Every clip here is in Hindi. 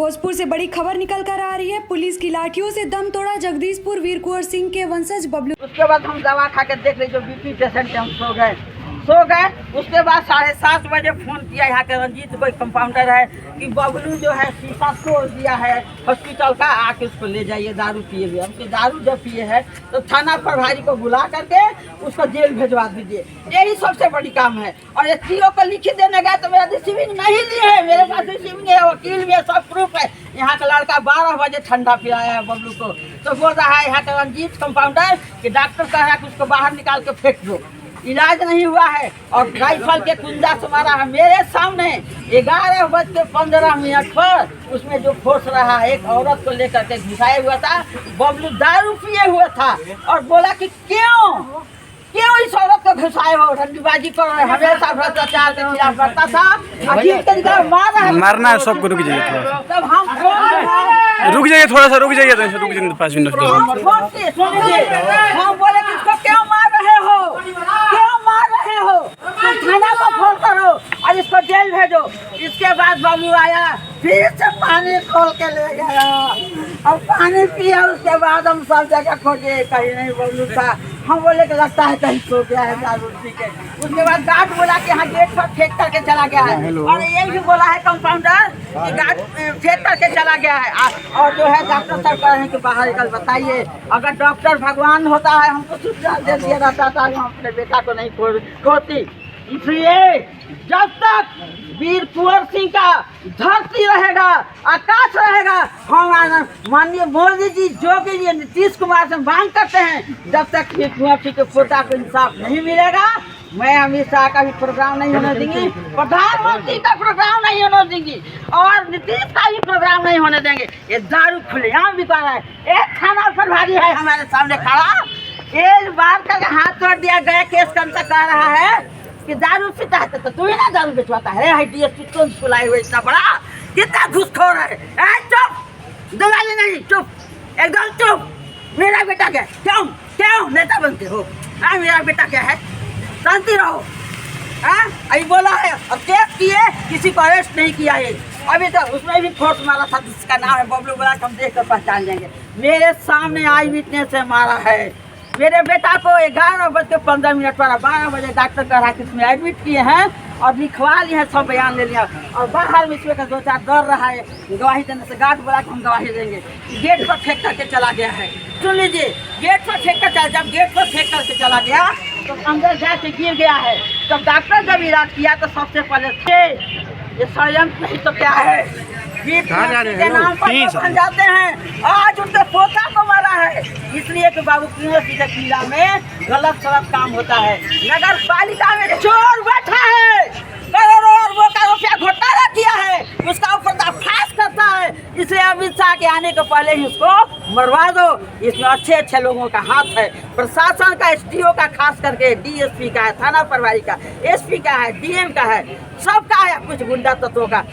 भोजपुर से बड़ी खबर निकल कर आ रही है। पुलिस की लाठियों से दम तोड़ा जगदीशपुर वीर कुंवर सिंह के वंशज बबलू। उसके बाद हम दवा खा के देख रहे जो बीपी पेशेंट है, हम सो गए। उसके बाद 7:30 बजे फोन किया यहाँ के रंजीत कोई कंपाउंडर है कि बबलू जो है शीशा तोड़ दिया है हॉस्पिटल का, आके उसको ले जाइए, दारू पिए हुए। हमसे दारू जब पिए है तो थाना प्रभारी को बुला करके उसको जेल भेजवा दीजिए, यही सबसे बड़ी काम है। और एसपीओ को लिखित देने गया तो मेरा रिसीविंग नहीं लिए है, मेरे पास रिसीविंग है, वकील भी है, सब प्रूफ है। यहाँ का लड़का 12 बजे ठंडा पिलाया है बबलू को, तो बोल रहा है यहाँ का रंजीत कंपाउंडर कि डॉक्टर कह रहा है कि उसको बाहर निकाल के फेंक दो, इलाज नहीं हुआ है। और राइफल के कुंजा से मारा है मेरे सामने 11:15 पर। उसमें जो फोर्स रहा, एक औरत को लेकर के घुसाया हुआ था, बबलू दारू पिए हुआ था और बोला कि क्यों इस औरत को घुसाए हो, ठंडीबाजी कर रहे, हमेशा भ्रष्टाचार के खिलाफ बढ़ता था। अजीब तरीका मारना है सबको। रुक जाइए थोड़ा सा, तब हम रुक जाइए थोड़ा सा, रुक जाइए 5 मिनट। हम बोले कि इसको क्यों मार रहे हो, तुम थाना को फोन करो और इसको जेल भेजो। इसके बाद बबलू आया, फिर से पानी खोल के ले गया और पानी पिया। उसके बाद हम सब जगह खोजे, कहीं नहीं बबलू था। हम बोले कि लगता है कहीं सो गया है दारू पी के। उसके बाद गार्ड बोला कि यहाँ गेट पर फेंक करके चला गया है, और ये भी बोला है कंपाउंडर कि गार्ड फेंक करके चला गया है। और जो है डॉक्टर साहब कह रहे हैं कि बाहर निकल। बताइए, अगर डॉक्टर भगवान होता है हमको सूचना दे दिया रहता था, हम अपने बेटा को नहीं खोती। इसलिए जब तक वीर कुंवर सिंह का धरती रहेगा, आकाश रहेगा, हम माननीय मोदी जी, योगी जी, नीतीश कुमार से मांग करते हैं, जब तक वीर कुंवर सिंह के पोता को इंसाफ नहीं मिलेगा, मैं अमित शाह का भी प्रोग्राम नहीं होने देंगी, प्रधानमंत्री का प्रोग्राम नहीं होने देंगी, और नीतीश का भी प्रोग्राम नहीं होने देंगे। ये दारू खुलेआम बिका रहा है। एक थाना प्रभारी है हमारे सामने खड़ा, एक बार का हाथ तोड़ दिया गया, केस करता कह रहा है कि दारू पीता है तो तू ही ना दारू बेचवाता है। डीएसपी तुम सुलाए हुए इतना बड़ा, कितना घुसखोर है। चुप, दलाली नहीं, चुप, एकदम चुप। मेरा बेटा क्या, क्यों नेता बनते हो? मेरा बेटा क्या है, शांति रहो। अभी बोला है, अब केस किए, किसी को अरेस्ट नहीं किया है अभी तक। उसमें भी फोर्स मारा था जिसका नाम है बबलू, बोला हम देख कर पहचान लेंगे। मेरे सामने आई विटनेस से मारा है मेरे बेटा को। 11:15 पर 12 बजे डॉक्टर कह रहा है कि इसमें एडमिट किए हैं और लिखवा लिए हैं, सब बयान ले लिया। और बाहर में इसमें का 2-4 डर रहा है गवाही देने से। गार्ड बोला कि हम गवाही देंगे। गेट पर फेंक करके चला गया है। सुन लीजिए, गेट पर फेंक कर, जब गेट पर फेंक करके चला गया तो अंदर जाके गिर गया है। जब डॉक्टर जब इलाज किया तो सबसे पहले ये षड्यंत्र नहीं तो क्या है, के नाम पर बन जाते हैं। आज उनके पोता को मारा है, इसलिए कि बाबू यूनिवर्सिटी जिला में गलत काम होता है। नगर पालिका में चोर बैठा है, करोड़ों का रुपया घोटाला किया है, उसका पर्दाफाश करता है। इसलिए अमित शाह के आने के पहले ही उसको मरवा दो। इसमें अच्छे लोगों का हाथ है, प्रशासन का, एसडीओ का, खास करके डीएसपी का है, थाना प्रभारी का, एसपी का है, डीएम का है, सबका है, कुछ गुंडा तत्वों का।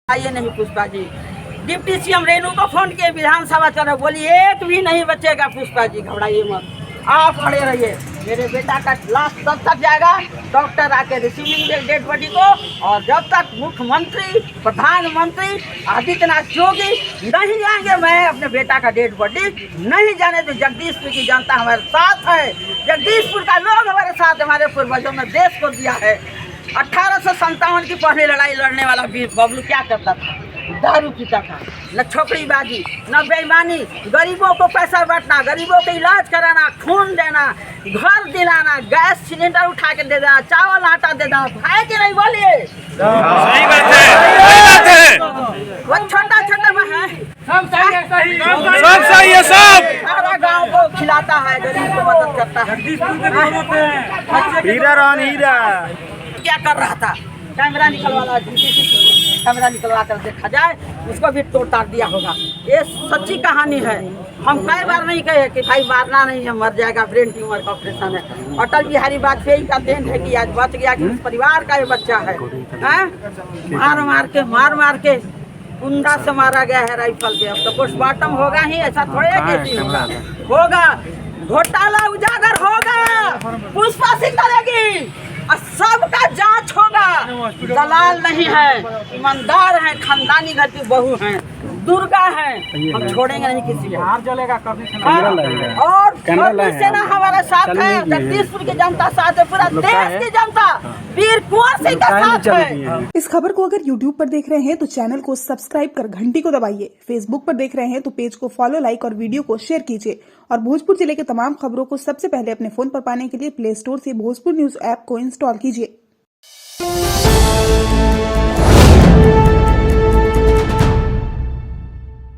आइए नहीं पुष्पा जी, डिप्टी सीएम रेणु को फोन किए, विधानसभा चल रहा, बोली एक भी नहीं बचेगा। पुष्पा जी घबराइए मत, आप खड़े रहिए। मेरे बेटा का लाश तब तक जाएगा डॉक्टर आके रिसीविंग दे डेड बॉडी को, और जब तक मुख्यमंत्री, प्रधानमंत्री आदित्यनाथ योगी नहीं आएंगे, मैं अपने बेटा का डेड बॉडी नहीं जाने। तो जगदीशपुर की जनता हमारे साथ है, जगदीशपुर का लोग हमारे साथ, हमारे पूर्वजों ने देश को दिया है। 1857 की पहली लड़ाई लड़ने वाला वीर बबलू क्या करता था, दारू पीता था, न छोकरीबाजी, न बेईमानी, गरीबों को पैसा बांटना, गरीबों का इलाज कराना, खून देना, घर दिलाना, गैस सिलेंडर उठा के दे देना, चावल आटा दे देना। भाई कि नहीं बोलिए, सही बात है। वो छोटा है, सब सही है, सब सारा गाँव को खिलाता है, गरीब को मदद करता है। हीरा क्या कर रहा था, कैमरा निकलवा। कैमरा निकलवा कर देखा जाए, उसको भी तोड़ ताड़ दिया होगा। ये सच्ची कहानी है। हम कई बार नहीं कहे कि भाई मारना नहीं है, मर जाएगा, ब्रेन ट्यूमर का ऑपरेशन है। अटल बिहारी वाजपेयी का देन है कि आज बच गया कि उस परिवार का ये बच्चा है। मार मार के कुंडा से मारा गया है राइफल पे। अब तो पोस्टमार्टम होगा ही, ऐसा थोड़े कैसी होगा। घोटाला उजागर होगा, पुष्पा सिंह करेगी और सबका जांच होगा। दलाल नहीं है, ईमानदार है, खानदानी घर की बहू है, दुर्गा है, हम छोड़ेंगे नहीं किसी को। और सेना हमारा साथ है, जगदीशपुर की जनता साथ है, पूरा देश की जनता वीर कुंवर सिंह का साथ है। इस खबर को अगर YouTube पर देख रहे हैं तो चैनल को सब्सक्राइब कर घंटी को दबाइए। Facebook पर देख रहे हैं तो पेज को फॉलो, लाइक और वीडियो को शेयर कीजिए। और भोजपुर जिले के तमाम खबरों को सबसे पहले अपने फोन पर पाने के लिए प्ले स्टोर से भोजपुर न्यूज ऐप को इंस्टॉल कीजिए।